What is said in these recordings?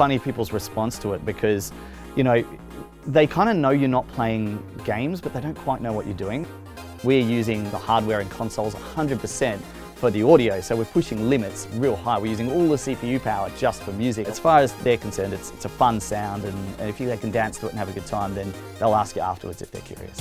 funny people's response to it because, you know, they kind of know you're not playing games, but they don't quite know what you're doing. We're using the hardware and consoles 100% for the audio, so we're pushing limits real high. We're using all the CPU power just for music. As far as they're concerned, it's a fun sound, and if they can dance to it and have a good time, then they'll ask you afterwards if they're curious.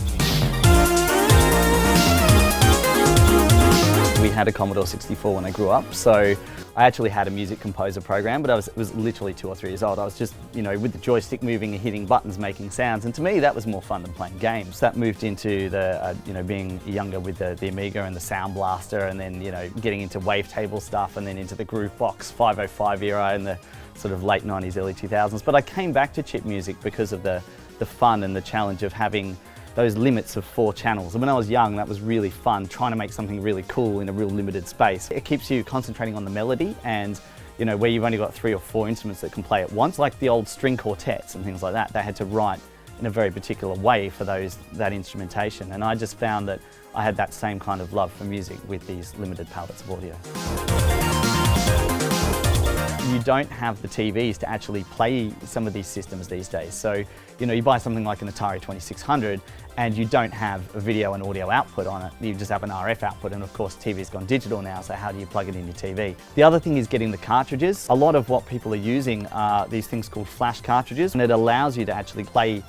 We had a Commodore 64 when I grew up, so I actually had a music composer program, but it was literally 2 or 3 years old. I was just, you know, with the joystick moving and hitting buttons, making sounds, and to me that was more fun than playing games. That moved into the, you know, being younger with the Amiga and the Sound Blaster, and then, you know, getting into wavetable stuff, and then into the Groovebox 505 era in the sort of late 90s, early 2000s. But I came back to chip music because of the fun and the challenge of having those limits of 4 channels. And when I was young, that was really fun, trying to make something really cool in a real limited space. It keeps you concentrating on the melody, and, you know, where you've only got 3 or 4 instruments that can play at once, like the old string quartets and things like that, they had to write in a very particular way for that instrumentation. And I just found that I had that same kind of love for music with these limited palettes of audio. You don't have the TVs to actually play some of these systems these days. So, you know, you buy something like an Atari 2600 and you don't have a video and audio output on it. You just have an RF output, and of course TV's gone digital now, so how do you plug it in your TV? The other thing is getting the cartridges. A lot of what people are using are these things called flash cartridges, and it allows you to actually play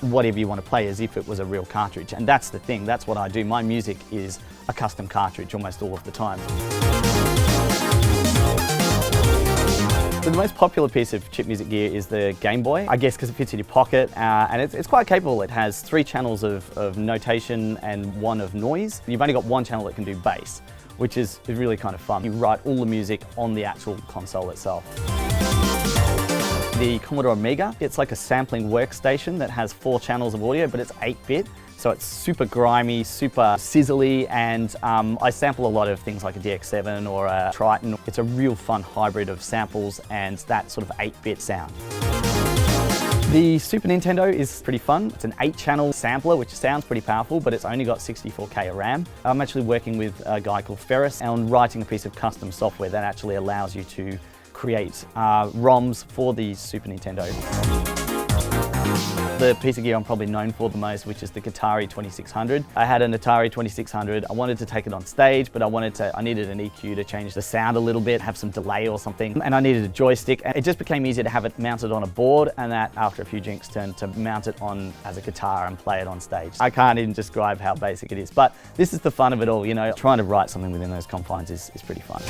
whatever you want to play as if it was a real cartridge. And that's the thing, that's what I do. My music is a custom cartridge almost all of the time. So the most popular piece of chip music gear is the Game Boy, I guess because it fits in your pocket, and it's quite capable. It has 3 channels of notation and 1 of noise. You've only got 1 channel that can do bass, which is really kind of fun. You write all the music on the actual console itself. The Commodore Omega, it's like a sampling workstation that has 4 channels of audio, but it's 8-bit. So it's super grimy, super sizzly, and I sample a lot of things like a DX7 or a Triton. It's a real fun hybrid of samples and that sort of 8-bit sound. The Super Nintendo is pretty fun. It's an 8-channel sampler, which sounds pretty powerful, but it's only got 64K of RAM. I'm actually working with a guy called Ferris on writing a piece of custom software that actually allows you to create ROMs for the Super Nintendo. The piece of gear I'm probably known for the most, which is the gAtari 2600. I had an Atari 2600. I wanted to take it on stage, but I needed an EQ to change the sound a little bit, have some delay or something, and I needed a joystick. And it just became easier to have it mounted on a board, and that after a few drinks turned to mount it on as a guitar and play it on stage. I can't even describe how basic it is, but this is the fun of it all, you know. Trying to write something within those confines is pretty fun.